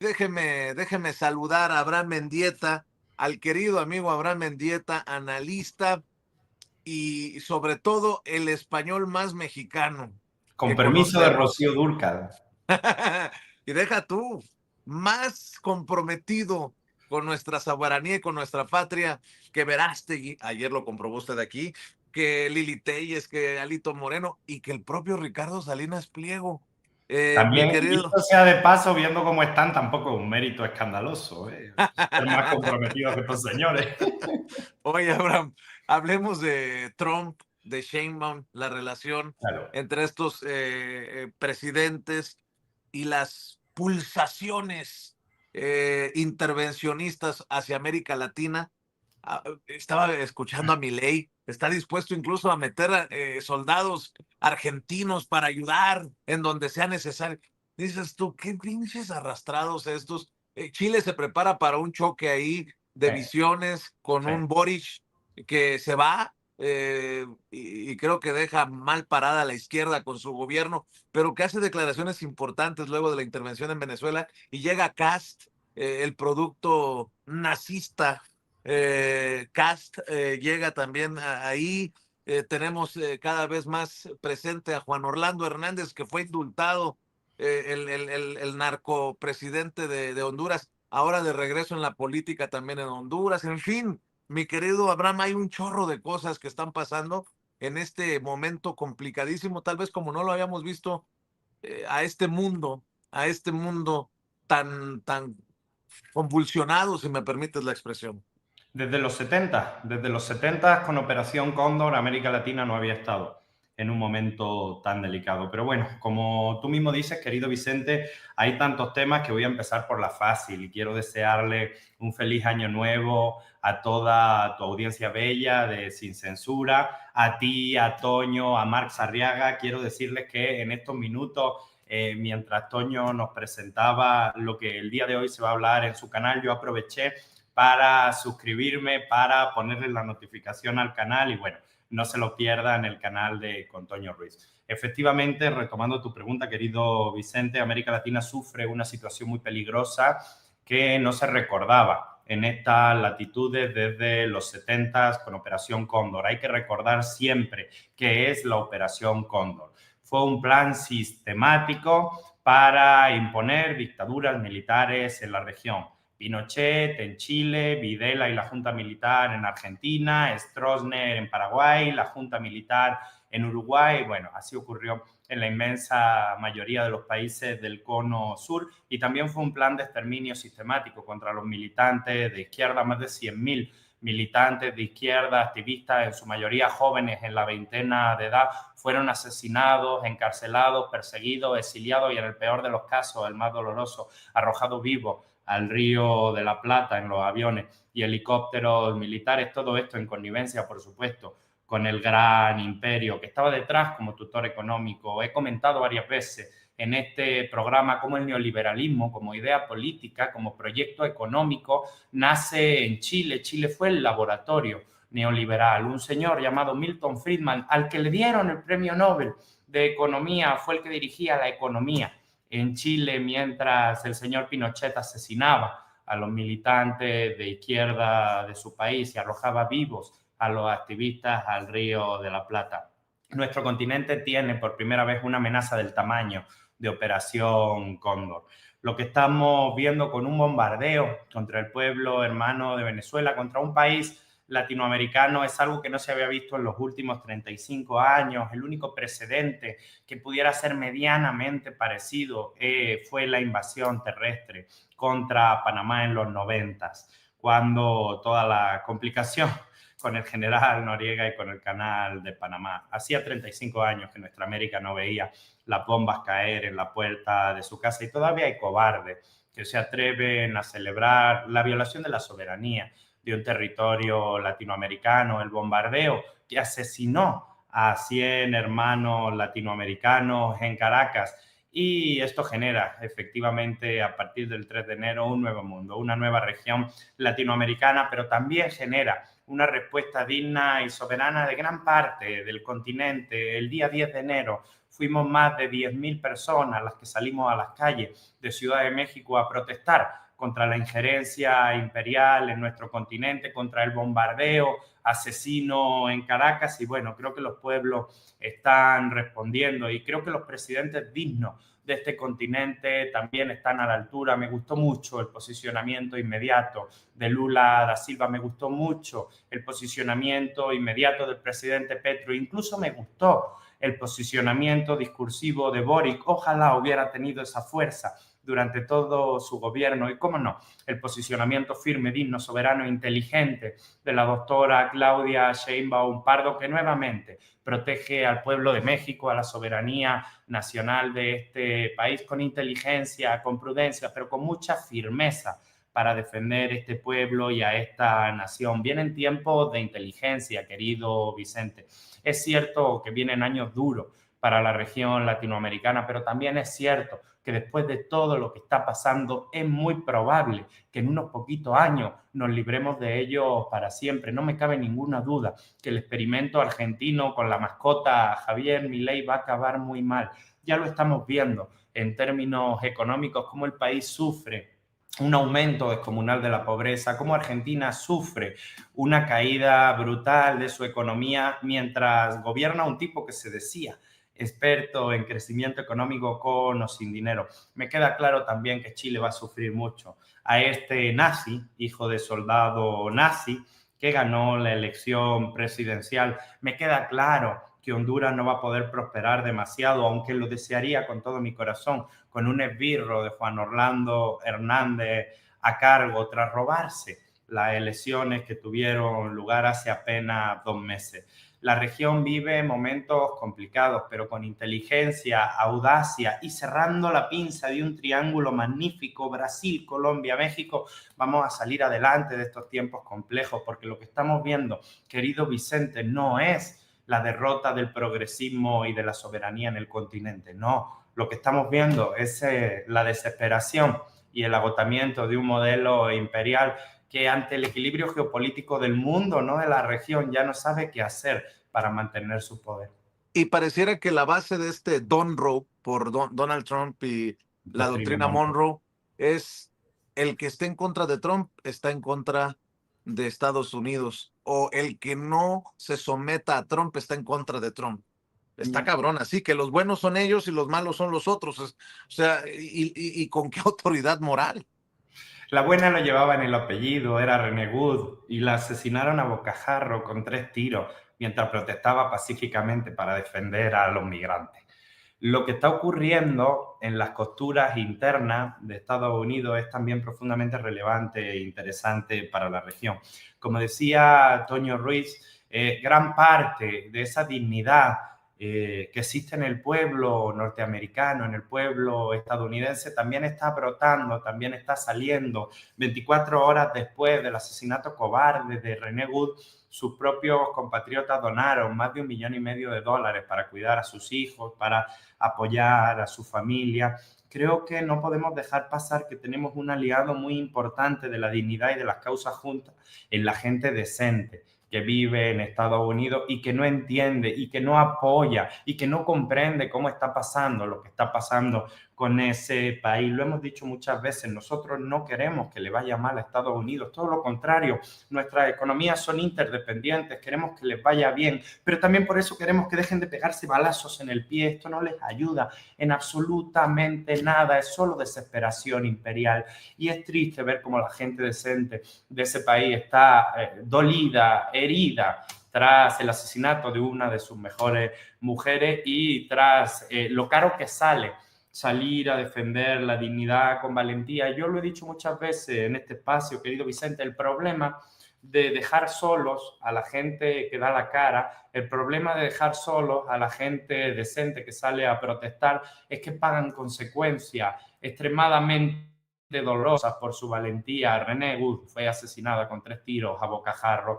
déjeme saludar a Abraham Mendieta, al querido amigo Abraham Mendieta, analista y sobre todo el español más mexicano Con que permiso de conocemos. Rocío Dúrcal. Y deja tú, más comprometido con nuestra soberanía y con nuestra patria que Verástegui, ayer lo comprobó usted aquí, que Lili Telles, que Alito Moreno y que el propio Ricardo Salinas Pliego. Mi También, querido, dicho sea de paso, viendo cómo están, tampoco es un mérito escandaloso, ¿eh? Ser más comprometidos que estos señores. oye, Abraham, hablemos de Trump, de Sheinbaum, la relación Claro. entre estos presidentes y las pulsaciones intervencionistas hacia América Latina. Estaba escuchando a Milei, está dispuesto incluso a meter soldados argentinos para ayudar en donde sea necesario. Dices tú, qué pinches arrastrados estos. Chile se prepara para un choque ahí de Sí, visiones con sí. un Boric que se va y creo que deja mal parada a la izquierda con su gobierno, pero que hace declaraciones importantes luego de la intervención en Venezuela y llega Cast, el producto nazista. Cast llega también ahí. Tenemos cada vez más presente a Juan Orlando Hernández, que fue indultado, el narcopresidente de Honduras, ahora de regreso en la política también en Honduras. En fin, mi querido Abraham, hay un chorro de cosas que están pasando en este momento complicadísimo, tal vez como no lo habíamos visto a este mundo tan convulsionado, si me permites la expresión. Desde los 70 con Operación Cóndor, América Latina no había estado en un momento tan delicado. Pero bueno, como tú mismo dices, querido Vicente, hay tantos temas que voy a empezar por la fácil y quiero desearle un feliz año nuevo a toda tu audiencia bella de Sin Censura, a ti, a Toño, a Marc Arriaga. Quiero decirles que en estos minutos, mientras Toño nos presentaba lo que el día de hoy se va a hablar en su canal, yo aproveché para suscribirme, para ponerle la notificación al canal y bueno, no se lo pierdan el canal de con Toño Ruiz. Efectivamente, retomando tu pregunta, querido Vicente, América Latina sufre una situación muy peligrosa que no se recordaba en estas latitudes desde los 70 con Operación Cóndor. Hay que recordar siempre qué es la Operación Cóndor. Fue un plan sistemático para imponer dictaduras militares en la región. Pinochet en Chile, Videla y la Junta Militar en Argentina, Stroessner en Paraguay, la Junta Militar en Uruguay. Bueno, así ocurrió en la inmensa mayoría de los países del cono sur y también fue un plan de exterminio sistemático contra los militantes de izquierda, más de 100.000 militantes de izquierda, activistas, en su mayoría jóvenes en la veintena de edad, fueron asesinados, encarcelados, perseguidos, exiliados y en el peor de los casos, el más doloroso, arrojados vivos al Río de la Plata en los aviones y helicópteros militares, todo esto en connivencia, por supuesto, con el gran imperio que estaba detrás como tutor económico. He comentado varias veces en este programa cómo el neoliberalismo, como idea política, como proyecto económico, nace en Chile. Chile fue el laboratorio neoliberal. Un señor llamado Milton Friedman, al que le dieron el premio Nobel de Economía, fue el que dirigía la economía en Chile mientras el señor Pinochet asesinaba a los militantes de izquierda de su país y arrojaba vivos a los activistas al Río de la Plata. Nuestro continente tiene por primera vez una amenaza del tamaño de Operación Cóndor. Lo que estamos viendo con un bombardeo contra el pueblo hermano de Venezuela, contra un país latinoamericano, es algo que no se había visto en los últimos 35 años. El único precedente que pudiera ser medianamente parecido fue la invasión terrestre contra Panamá en los 90, cuando toda la complicación con el general Noriega y con el canal de Panamá. Hacía 35 años que nuestra América no veía las bombas caer en la puerta de su casa y todavía hay cobardes que se atreven a celebrar la violación de la soberanía de un territorio latinoamericano, el bombardeo que asesinó a 100 hermanos latinoamericanos en Caracas. Y esto genera efectivamente a partir del 3 de enero un nuevo mundo, una nueva región latinoamericana, pero también genera una respuesta digna y soberana de gran parte del continente. El día 10 de enero fuimos más de 10.000 personas las que salimos a las calles de Ciudad de México a protestar contra la injerencia imperial en nuestro continente, contra el bombardeo asesino en Caracas. Y bueno, creo que los pueblos están respondiendo y creo que los presidentes dignos de este continente también están a la altura. Me gustó mucho el posicionamiento inmediato de Lula da Silva, me gustó mucho el posicionamiento inmediato del presidente Petro, incluso me gustó el posicionamiento discursivo de Boric. Ojalá hubiera tenido esa fuerza durante todo su gobierno y, cómo no, el posicionamiento firme, digno, soberano e inteligente de la doctora Claudia Sheinbaum Pardo, que nuevamente protege al pueblo de México, a la soberanía nacional de este país con inteligencia, con prudencia, pero con mucha firmeza para defender este pueblo y a esta nación. Vienen tiempos de inteligencia, querido Vicente. Es cierto que vienen años duros para la región latinoamericana, pero también es cierto que después de todo lo que está pasando es muy probable que en unos poquitos años nos libremos de ellos para siempre. No me cabe ninguna duda que el experimento argentino con la mascota Javier Milei va a acabar muy mal. Ya lo estamos viendo en términos económicos, cómo el país sufre un aumento descomunal de la pobreza, cómo Argentina sufre una caída brutal de su economía mientras gobierna un tipo que se decía experto en crecimiento económico con o sin dinero. Me queda claro también que Chile va a sufrir mucho a este nazi, hijo de soldado nazi, que ganó la elección presidencial. Me queda claro que Honduras no va a poder prosperar demasiado, aunque lo desearía con todo mi corazón, con un esbirro de Juan Orlando Hernández a cargo tras robarse las elecciones que tuvieron lugar hace apenas 2 meses. La región vive momentos complicados, pero con inteligencia, audacia y cerrando la pinza de un triángulo magnífico, Brasil, Colombia, México, vamos a salir adelante de estos tiempos complejos, porque lo que estamos viendo, querido Vicente, no es la derrota del progresismo y de la soberanía en el continente, no. Lo que estamos viendo es la desesperación y el agotamiento de un modelo imperial que ante el equilibrio geopolítico del mundo, ¿no?, de la región, ya no sabe qué hacer para mantener su poder. Y pareciera que la base de este Donroe por Donald Trump y la Doctrina doctrina Monroe. Monroe es el que esté en contra de Trump está en contra de Estados Unidos, o el que no se someta a Trump está en contra de Trump. Está cabrón, así que los buenos son ellos y los malos son los otros. O sea, ¿y con qué autoridad moral? La buena lo llevaba en el apellido, era René Good, y la asesinaron a bocajarro con 3 tiros mientras protestaba pacíficamente para defender a los migrantes. Lo que está ocurriendo en las costuras internas de Estados Unidos es también profundamente relevante e interesante para la región. Como decía Toño Ruiz, gran parte de esa dignidad que existe en el pueblo norteamericano, en el pueblo estadounidense, también está brotando, también está saliendo. 24 horas después del asesinato cobarde de René Good, sus propios compatriotas donaron más de $1,500,000 para cuidar a sus hijos, para apoyar a su familia. Creo que no podemos dejar pasar que tenemos un aliado muy importante de la dignidad y de las causas juntas en la gente decente que vive en Estados Unidos y que no entiende y que no apoya y que no comprende cómo está pasando lo que está pasando con ese país. Lo hemos dicho muchas veces, nosotros no queremos que le vaya mal a Estados Unidos, todo lo contrario, nuestras economías son interdependientes, queremos que les vaya bien, pero también por eso queremos que dejen de pegarse balazos en el pie. Esto no les ayuda en absolutamente nada, es solo desesperación imperial y es triste ver cómo la gente decente de ese país está dolida, herida, tras el asesinato de una de sus mejores mujeres y tras lo caro que sale salir a defender la dignidad con valentía. Yo lo he dicho muchas veces en este espacio, querido Vicente, el problema de dejar solos a la gente que da la cara, el problema de dejar solos a la gente decente que sale a protestar es que pagan consecuencias extremadamente dolorosas por su valentía. René Good fue asesinada con 3 tiros a bocajarro.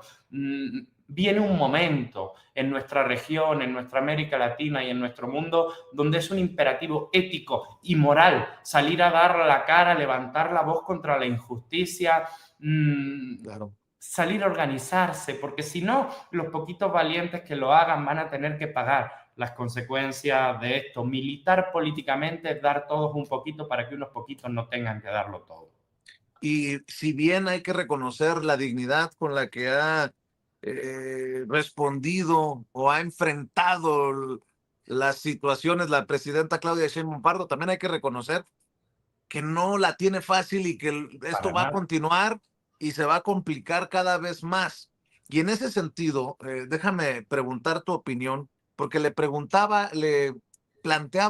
Viene un momento en nuestra región, en nuestra América Latina y en nuestro mundo donde es un imperativo ético y moral salir a dar la cara, levantar la voz contra la injusticia. Claro. salir a organizarse, porque si no, los poquitos valientes que lo hagan van a tener que pagar las consecuencias de esto. Militar políticamente es dar todos un poquito para que unos poquitos no tengan que darlo todo. Y si bien hay que reconocer la dignidad con la que ha respondido o ha enfrentado las situaciones la presidenta Claudia Sheinbaum Pardo, también hay que reconocer que no la tiene fácil y que esto Para va a nada. continuar y se va a complicar cada vez más. Y en ese sentido, déjame preguntar tu opinión, porque le planteaba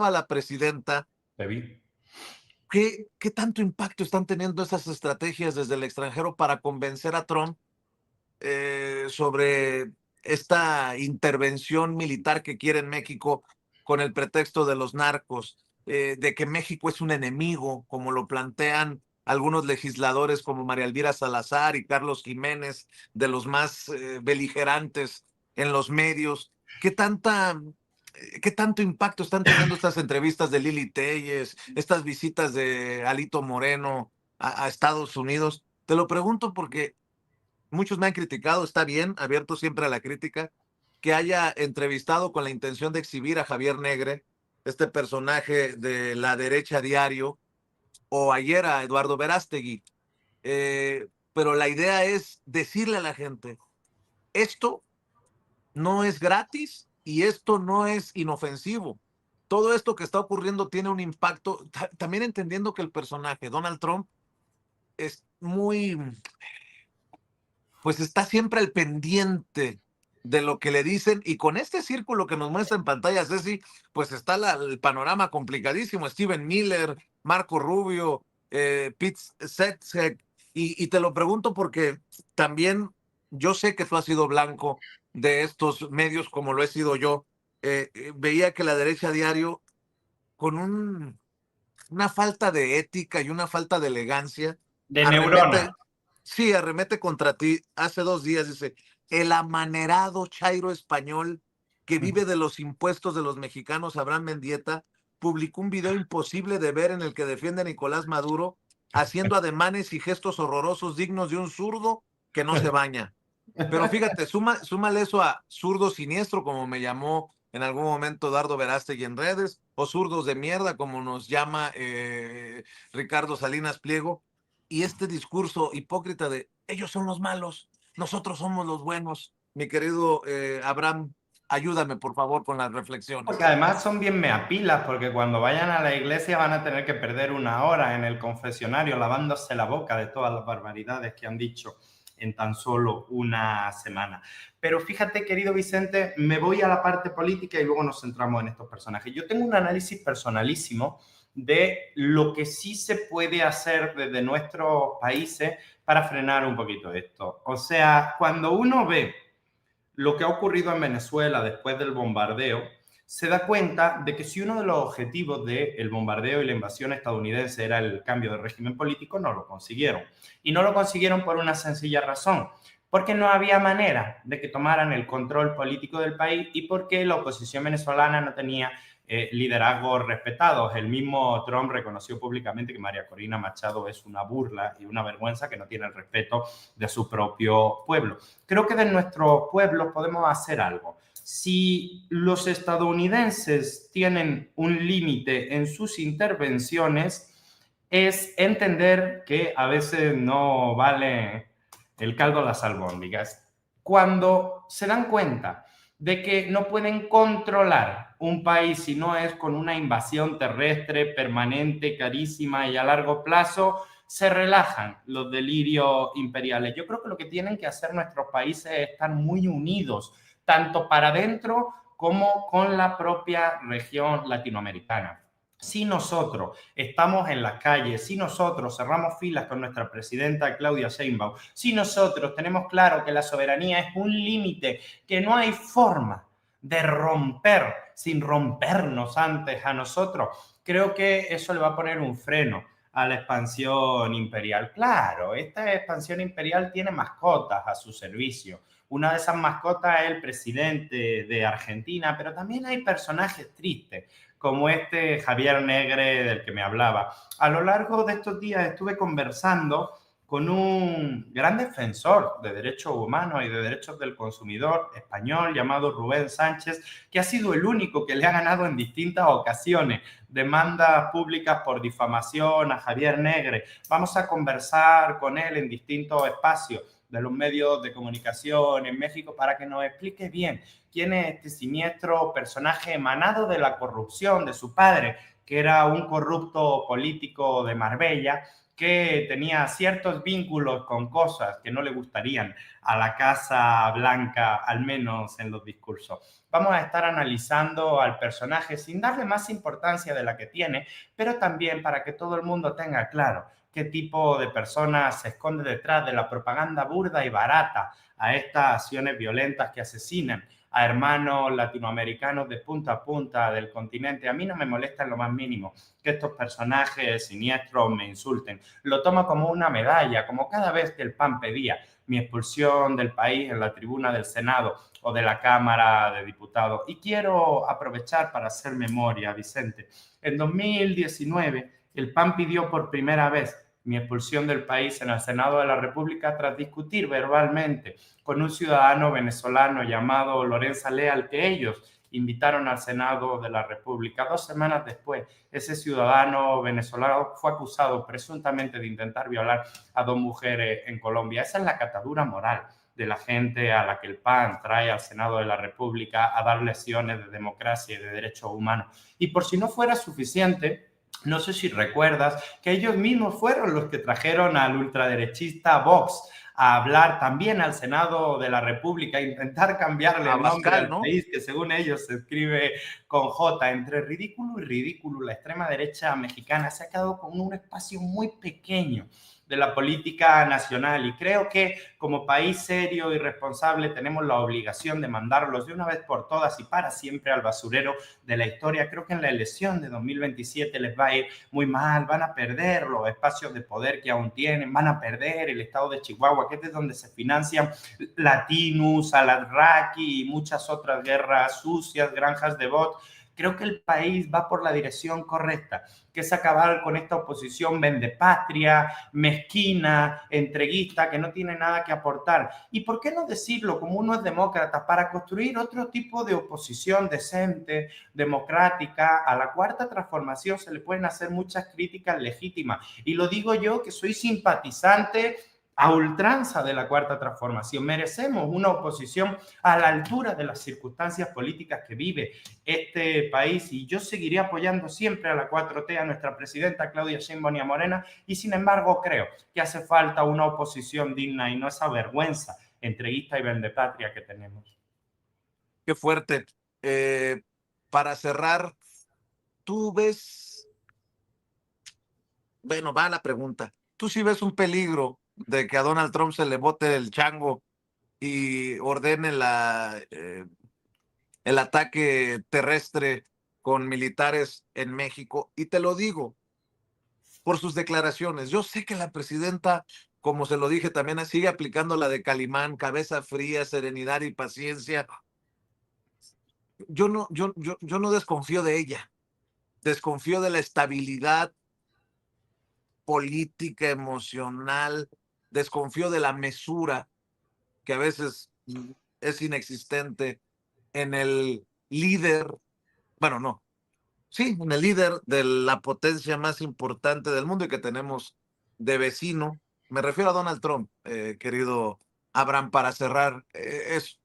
a la presidenta Te vi. qué tanto impacto están teniendo esas estrategias desde el extranjero para convencer a Trump sobre esta intervención militar que quiere en México con el pretexto de los narcos, de que México es un enemigo, como lo plantean algunos legisladores como María Elvira Salazar y Carlos Jiménez, de los más beligerantes en los medios. ¿Qué tanto impacto están teniendo estas entrevistas de Lili Telles, estas visitas de Alito Moreno a Estados Unidos? Te lo pregunto porque muchos me han criticado, está bien, abierto siempre a la crítica, que haya entrevistado con la intención de exhibir a Javier Negre, este personaje de la derecha diario, o ayer a Eduardo Verástegui. Pero la idea es decirle a la gente, esto no es gratis y esto no es inofensivo. Todo esto que está ocurriendo tiene un impacto, también entendiendo que el personaje, Donald Trump, es muy, pues está siempre al pendiente de lo que le dicen y con este círculo que nos muestra en pantalla Ceci, pues está el panorama complicadísimo, Steven Miller, Marco Rubio, Pete Setzek, y te lo pregunto porque también yo sé que tú has sido blanco de estos medios como lo he sido yo, veía que la derecha a diario con una falta de ética y una falta de elegancia De neurona. arremete. Sí, arremete contra ti. Hace 2 días dice, el amanerado chairo español que vive de los impuestos de los mexicanos, Abraham Mendieta, publicó un video imposible de ver en el que defiende a Nicolás Maduro haciendo ademanes y gestos horrorosos dignos de un zurdo que no se baña. Pero fíjate, súmale eso a zurdo siniestro, como me llamó en algún momento Dardo Verástegui en redes, o zurdos de mierda, como nos llama Ricardo Salinas Pliego, y este discurso hipócrita de ellos son los malos, nosotros somos los buenos. Mi querido Abraham, ayúdame por favor con las Porque reflexiones. además son bien meapilas, porque cuando vayan a la iglesia van a tener que perder una hora en el confesionario lavándose la boca de todas las barbaridades que han dicho en tan solo una semana. Pero fíjate, querido Vicente, me voy a la parte política y luego nos centramos en estos personajes. Yo tengo un análisis personalísimo de lo que sí se puede hacer desde nuestros países para frenar un poquito esto. O sea, cuando uno ve lo que ha ocurrido en Venezuela después del bombardeo, se da cuenta de que si uno de los objetivos del bombardeo y la invasión estadounidense era el cambio de régimen político, no lo consiguieron. Y no lo consiguieron por una sencilla razón, porque no había manera de que tomaran el control político del país y porque la oposición venezolana no tenía liderazgos respetados. El mismo Trump reconoció públicamente que María Corina Machado es una burla y una vergüenza, que no tiene el respeto de su propio pueblo. Creo que de nuestros pueblos podemos hacer algo. Si los estadounidenses tienen un límite en sus intervenciones, es entender que a veces no vale el caldo a las albóndigas. Cuando se dan cuenta de que no pueden controlar un país si no es con una invasión terrestre permanente, carísima y a largo plazo, se relajan los delirios imperiales. Yo creo que lo que tienen que hacer nuestros países es estar muy unidos, tanto para adentro como con la propia región latinoamericana. Si nosotros estamos en las calles, si nosotros cerramos filas con nuestra presidenta Claudia Sheinbaum, si nosotros tenemos claro que la soberanía es un límite que no hay forma de romper sin rompernos antes a nosotros, creo que eso le va a poner un freno a la expansión imperial. Claro, esta expansión imperial tiene mascotas a su servicio. Una de esas mascotas es el presidente de Argentina, pero también hay personajes tristes como este Javier Negre del que me hablaba. A lo largo de estos días estuve conversando con un gran defensor de derechos humanos y de derechos del consumidor español llamado Rubén Sánchez, que ha sido el único que le ha ganado en distintas ocasiones demandas públicas por difamación a Javier Negre. Vamos a conversar con él en distintos espacios de los medios de comunicación en México para que nos explique bien quién es este siniestro personaje emanado de la corrupción de su padre, que era un corrupto político de Marbella, que tenía ciertos vínculos con cosas que no le gustarían a la Casa Blanca, al menos en los discursos. Vamos a estar analizando al personaje sin darle más importancia de la que tiene, pero también para que todo el mundo tenga claro qué tipo de personas se esconde detrás de la propaganda burda y barata a estas acciones violentas que asesinan a hermanos latinoamericanos de punta a punta del continente. A mí no me molesta en lo más mínimo que estos personajes siniestros me insulten. Lo tomo como una medalla, como cada vez que el PAN pedía mi expulsión del país en la tribuna del Senado o de la Cámara de Diputados. Y quiero aprovechar para hacer memoria, Vicente. En 2019, el PAN pidió por primera vez mi expulsión del país en el Senado de la República tras discutir verbalmente con un ciudadano venezolano llamado Lorenzo Leal, que ellos invitaron al Senado de la República. 2 semanas después, ese ciudadano venezolano fue acusado presuntamente de intentar violar a 2 mujeres en Colombia. Esa es la catadura moral de la gente a la que el PAN trae al Senado de la República a dar lecciones de democracia y de derechos humanos. Y por si no fuera suficiente, no sé si recuerdas que ellos mismos fueron los que trajeron al ultraderechista Vox a hablar también al Senado de la República, a intentar cambiarle el nombre Abascal, al ¿no? país, que según ellos se escribe con J. Entre ridículo y ridículo, la extrema derecha mexicana se ha quedado con un espacio muy pequeño de la política nacional, y creo que como país serio y responsable tenemos la obligación de mandarlos de una vez por todas y para siempre al basurero de la historia. Creo que en la elección de 2027 les va a ir muy mal, van a perder los espacios de poder que aún tienen, van a perder el estado de Chihuahua, que es de donde se financian Latinus, Alarraqui y muchas otras guerras sucias, granjas de bots. Creo que el país va por la dirección correcta, que es acabar con esta oposición vendepatria, mezquina, entreguista, que no tiene nada que aportar. ¿Y por qué no decirlo como uno es demócrata? Para construir otro tipo de oposición decente, democrática. A la cuarta transformación se le pueden hacer muchas críticas legítimas. Y lo digo yo, que soy simpatizante a ultranza de la cuarta transformación. Merecemos una oposición a la altura de las circunstancias políticas que vive este país, y yo seguiré apoyando siempre a la 4T, a nuestra presidenta Claudia Sheinbaum y a Morena, y sin embargo creo que hace falta una oposición digna y no esa vergüenza entreguista y vendepatria que tenemos. Qué fuerte. Eh, para cerrar, tú ves, bueno, va la pregunta. ¿Tú sí ves un peligro de que a Donald Trump se le bote el chango y ordene el ataque terrestre con militares en México? Y te lo digo por sus declaraciones. Yo sé que la presidenta, como se lo dije también, sigue aplicando la de Calimán, cabeza fría, serenidad y paciencia. Yo no desconfío de ella, desconfío de la estabilidad política, emocional, desconfío de la mesura que a veces es inexistente en el líder, bueno, no, sí, en el líder de la potencia más importante del mundo y que tenemos de vecino. Me refiero a Donald Trump, querido Abraham, para cerrar. Es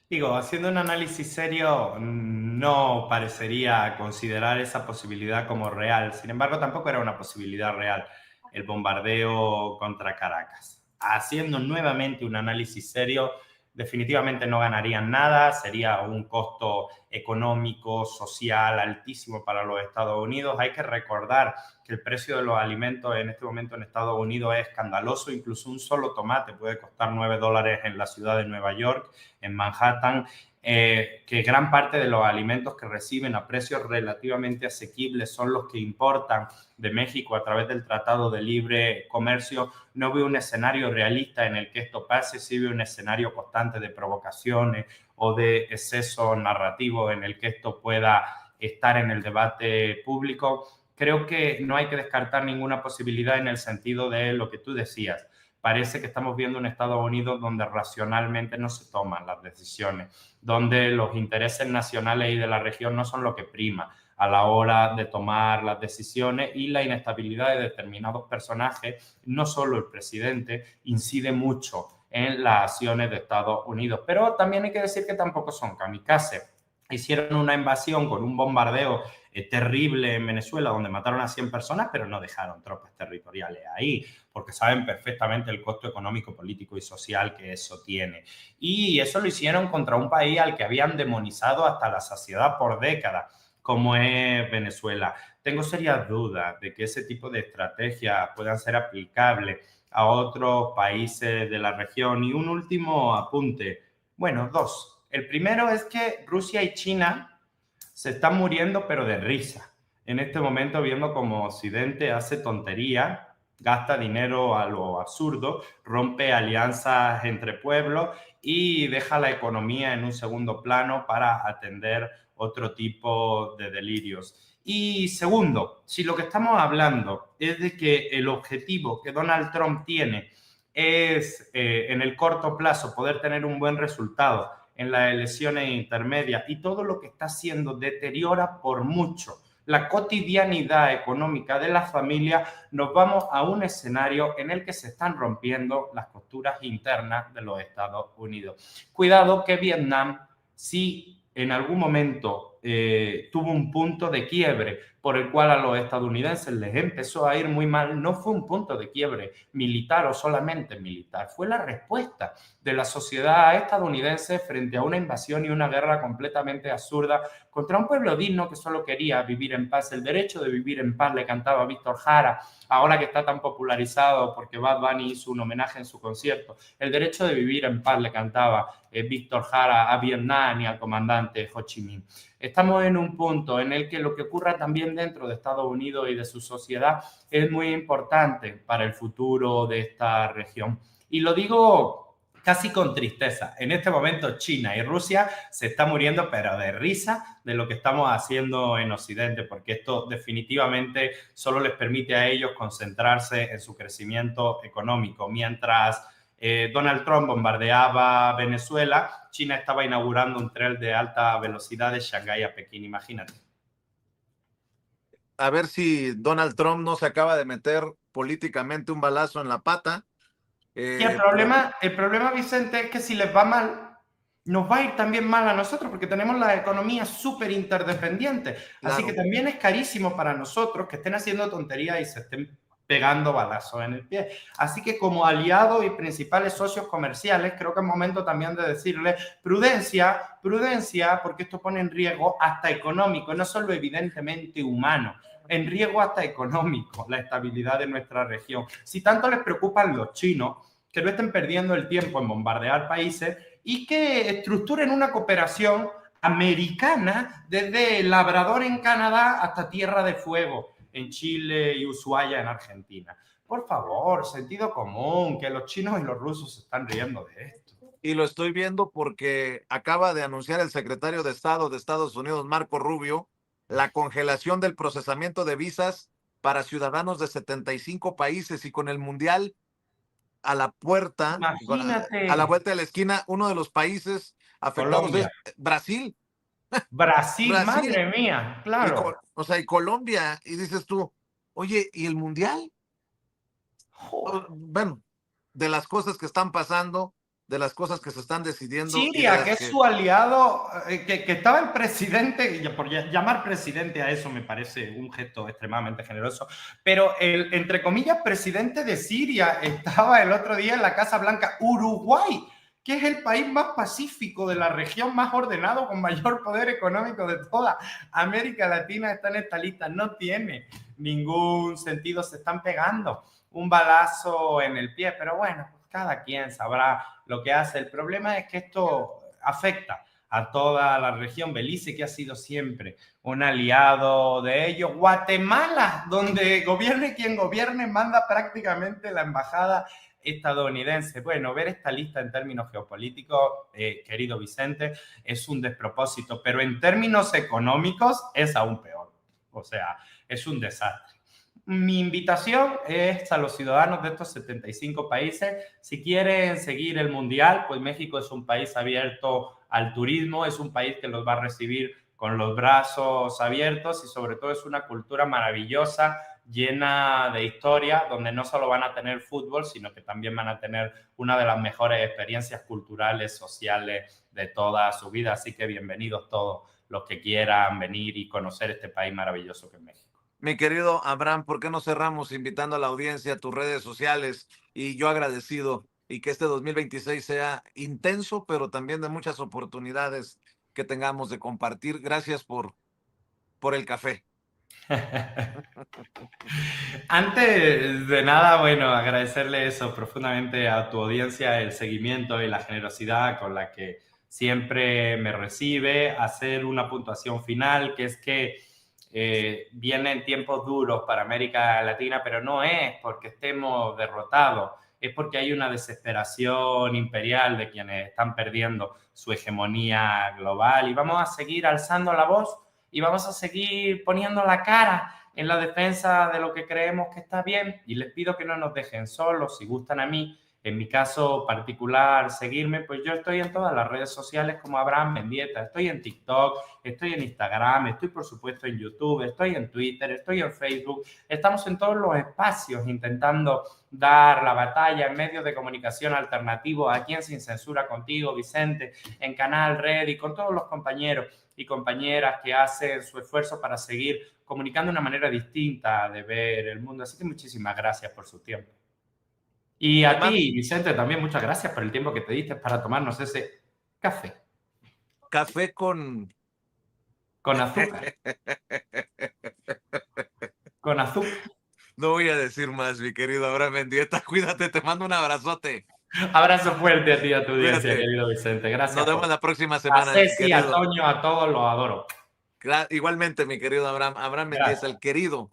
Digo, haciendo un análisis serio, no parecería considerar esa posibilidad como real. Sin embargo, tampoco era una posibilidad real el bombardeo contra Caracas. Haciendo nuevamente un análisis serio, definitivamente no ganarían nada, sería un costo económico, social altísimo para los Estados Unidos. Hay que recordar que el precio de los alimentos en este momento en Estados Unidos es escandaloso. Incluso un solo tomate puede costar $9 en la ciudad de Nueva York, en Manhattan. Que gran parte de los alimentos que reciben a precios relativamente asequibles son los que importan de México a través del Tratado de Libre Comercio. No veo un escenario realista en el que esto pase, sí veo un escenario constante de provocaciones o de exceso narrativo en el que esto pueda estar en el debate público. creo que no hay que descartar ninguna posibilidad en el sentido de lo que tú decías. Parece que estamos viendo un Estados Unidos donde racionalmente no se toman las decisiones, donde los intereses nacionales y de la región no son lo que prima a la hora de tomar las decisiones, y la inestabilidad de determinados personajes, no solo el presidente, incide mucho en las acciones de Estados Unidos. Pero también hay que decir que tampoco son kamikazes. Hicieron una invasión con un bombardeo terrible en Venezuela, donde mataron a 100 personas, pero no dejaron tropas territoriales ahí, porque saben perfectamente el costo económico, político y social que eso tiene. Y eso lo hicieron contra un país al que habían demonizado hasta la saciedad por décadas, como es Venezuela. Tengo serias dudas de que ese tipo de estrategias puedan ser aplicables a otros países de la región. Y un último apunte, bueno, dos. El primero es que Rusia y China se están muriendo, pero de risa. En este momento, viendo cómo Occidente hace tontería, gasta dinero a lo absurdo, rompe alianzas entre pueblos y deja la economía en un segundo plano para atender otro tipo de delirios. Y segundo, si lo que estamos hablando es de que el objetivo que Donald Trump tiene es en el corto plazo poder tener un buen resultado en las elecciones intermedias, y todo lo que está haciendo deteriora por mucho la cotidianidad económica de las familias, nos vamos a un escenario en el que se están rompiendo las costuras internas de los Estados Unidos. Cuidado que Vietnam, si en algún momento tuvo un punto de quiebre por el cual a los estadounidenses les empezó a ir muy mal, no fue un punto de quiebre militar o solamente militar, fue la respuesta de la sociedad estadounidense frente a una invasión y una guerra completamente absurda contra un pueblo digno que solo quería vivir en paz. El derecho de vivir en paz le cantaba Víctor Jara, ahora que está tan popularizado porque Bad Bunny hizo un homenaje en su concierto. El derecho de vivir en paz le cantaba Víctor Jara a Vietnam y al comandante Ho Chi Minh. Estamos en un punto en el que lo que ocurra también dentro de Estados Unidos y de su sociedad es muy importante para el futuro de esta región. Y lo digo casi con tristeza. En este momento China y Rusia se están muriendo, pero de risa, de lo que estamos haciendo en Occidente, porque esto definitivamente solo les permite a ellos concentrarse en su crecimiento económico. Mientras Donald Trump bombardeaba Venezuela, China estaba inaugurando un tren de alta velocidad de Shanghái a Pekín, imagínate. A ver si Donald Trump no se acaba de meter políticamente un balazo en la pata. Y el Pero problema, Vicente, es que si les va mal, nos va a ir también mal a nosotros, porque tenemos la economía súper interdependiente. Así que claro, también es carísimo para nosotros que estén haciendo tonterías y se estén pegando balazos en el pie. Así que como aliados y principales socios comerciales, creo que es momento también de decirle prudencia, prudencia, porque esto pone en riesgo hasta económico, no solo evidentemente humano, en riesgo hasta económico, la estabilidad de nuestra región. Si tanto les preocupan los chinos, que no estén perdiendo el tiempo en bombardear países y que estructuren una cooperación americana desde Labrador en Canadá hasta Tierra de Fuego en Chile y Ushuaia en Argentina. Por favor, sentido común, que los chinos y los rusos se están riendo de esto. y lo estoy viendo porque acaba de anunciar el secretario de Estado de Estados Unidos, Marco Rubio, la congelación del procesamiento de visas para ciudadanos de 75 países, y con el Mundial a la puerta, a la Imagínate, vuelta de la esquina, uno de los países afectados Colombia, es Brasil. Brasil, Brasil madre mía, y, claro. o sea, y Colombia. Y dices tú, oye, ¿y el Mundial? Joder. Bueno, de las cosas que están pasando, de las cosas que se están decidiendo y de Siria, que las es que, su aliado, que estaba el presidente, y por llamar presidente a eso me parece un gesto extremadamente generoso, pero el, entre comillas, presidente de Siria estaba el otro día en la Casa Blanca. Uruguay, que es el país más pacífico de la región, más ordenado, con mayor poder económico de toda América Latina, está en esta lista. No tiene ningún sentido, se están pegando un balazo en el pie, pero bueno, cada quien sabrá lo que hace. El problema es que esto afecta a toda la región. Belice, que ha sido siempre un aliado de ellos. Guatemala, donde gobierne quien gobierne, manda prácticamente la embajada estadounidense. Bueno, ver esta lista en términos geopolíticos, querido Vicente, es un despropósito, pero en términos económicos es aún peor. O sea, es un desastre. Mi invitación es a los ciudadanos de estos 75 países, si quieren seguir el Mundial, pues México es un país abierto al turismo, es un país que los va a recibir con los brazos abiertos y sobre todo es una cultura maravillosa, llena de historia, donde no solo van a tener fútbol, sino que también van a tener una de las mejores experiencias culturales, sociales de toda su vida. Así que bienvenidos todos los que quieran venir y conocer este país maravilloso que es México. Mi querido Abraham, ¿por qué no cerramos invitando a la audiencia a tus redes sociales? Y yo agradecido y que este 2026 sea intenso, pero también de muchas oportunidades que tengamos de compartir. Gracias por el café. Antes de nada, bueno, agradecerle eso profundamente a tu audiencia, el seguimiento y la generosidad con la que siempre me recibe, hacer una puntuación final, que es que vienen tiempos duros para América Latina, pero no es porque estemos derrotados, es porque hay una desesperación imperial de quienes están perdiendo su hegemonía global y vamos a seguir alzando la voz y vamos a seguir poniendo la cara en la defensa de lo que creemos que está bien y les pido que no nos dejen solos, si gustan a mí, en mi caso particular, seguirme, pues yo estoy en todas las redes sociales como Abraham Mendieta, estoy en TikTok, estoy en Instagram, estoy por supuesto en YouTube, estoy en Twitter, estoy en Facebook, estamos en todos los espacios intentando dar la batalla en medios de comunicación alternativos, aquí en Sin Censura contigo, Vicente, en Canal Red y con todos los compañeros y compañeras que hacen su esfuerzo para seguir comunicando una manera distinta de ver el mundo. Así que muchísimas gracias por su tiempo. Y a ti, Vicente, también muchas gracias por el tiempo que te diste para tomarnos ese café. Café con azúcar. Con azúcar. No voy a decir más, mi querido Abraham Mendieta. Cuídate, te mando un abrazote. Abrazo fuerte a ti y a tu audiencia, querido Vicente. Gracias. Nos vemos la próxima semana. A Ceci, a Toño, a todos los adoro. Igualmente, mi querido Abraham. Abraham Mendieta, el querido